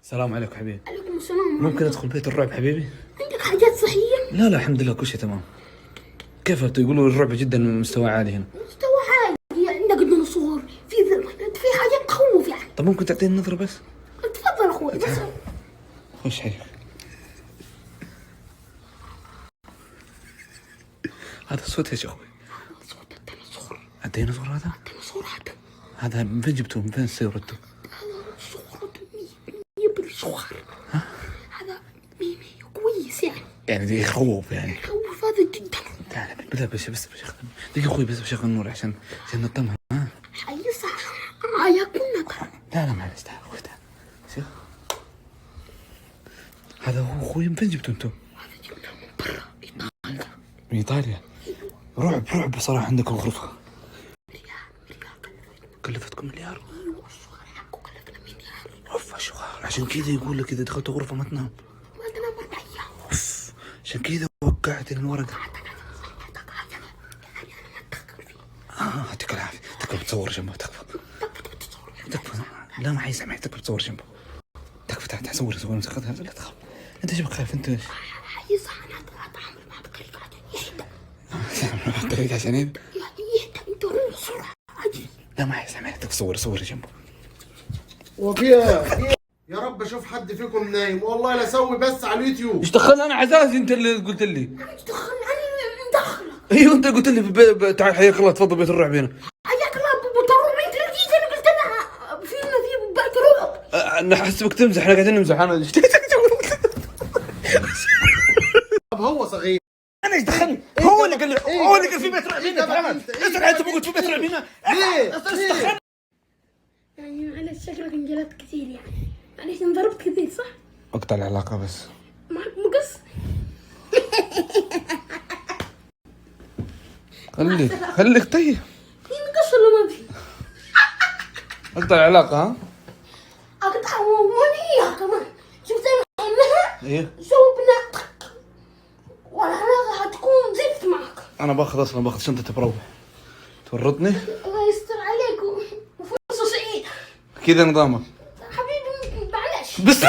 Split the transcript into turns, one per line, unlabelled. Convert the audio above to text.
السلام عليكم حبيبي.
عليكم السلام.
ممكن ادخل بيت الرعب حبيبي؟
عندك حاجات صحية؟
لا الحمد لله كل شيء تمام. كيف يقولوا الرعب جدا مستوى عالي هنا؟
مستوى عالي، عندك ديناصور، في حاجات تخوف يعني.
طب ممكن تعطيني نظرة بس؟
تفضل اخوي بس.
خش حيك. هذا الصوت ايش اخوي؟
صوت الديناصور.
الديناصور هذا؟
الديناصور
هذا من فين جبتوه؟ من فين استوردتوه؟
هذا صورة يبري صغار. هذا ميمي كويس
يعني دي يخوف يعني.
يخوف هذا جدا.
تعال بس بشغل دقيقة اخوي، بس بشغل النور عشان نطمن.
حيصح عياكم ترى.
لا معلش، تعال اخوي تعال. شوف هذا هو اخوي، من فين جبتوه انتم؟
هذا جبناه من برا ايطاليا.
من ايطاليا؟ رعب بصراحة. عندكم غرفة كلفتكم مليار؟
ايوه الصغار حقه كلفنا مليار.
اوف الشغار، عشان كذا يقول لك اذا دخلت غرفة ما تنام.
ما تنام 4 ايام.
اوف عشان كذا وقعت الورقة. يعطيك العافية. تكفى بتصور جنبه، تكفى. لا ما حيسمع، تكفى بتصور جنبه. تكفى تعال صور لا تخاف. انت ايش بك خايف انت؟
حيصح انا اتعامل معه بطريقة يهدى.
طريقة عشان
يهدى انت روح بسرعة عجل.
لا ما حيسمع، تكفى صور جنبه.
وفيها يا رب اشوف حد فيكم نايم، والله لا اسوي بس على اليوتيوب.
ايش دخلنا انا عزازي؟ انت اللي قلت لي.
ايش دخلني انا مدخلة؟
ايوه انت قلت لي تعال حياك الله تفضل بيت الرعب هنا.
حياك الله بتروح انت اللي جيت. انا قلت انا في بيت رعب.
انا حسبك تمزح، احنا قاعدين نمزح. انا
طب هو صغير.
انا ايش دخلني؟ هو اللي قال في بيت رعب هنا. تمام اسال، انت قلت في بيت رعب هنا
ليه؟
يعني معلش شكلك انجلت كثير يعني. معلش انضربت كثير صح؟
اقطع العلاقة بس.
معك مقص؟
خليك طيب.
في مقص ولا ما في؟
اقطع العلاقة. ها
اقطع وانا كمان. شوف زي ما قلنا
ايه
شوفنا والعلاقة حتكون زفت معك.
انا باخذ شنطتي بروح. تورطني
الله يستر عليك وفرصة سعيدة.
كذا نظامك
حبيبي معلش.
بس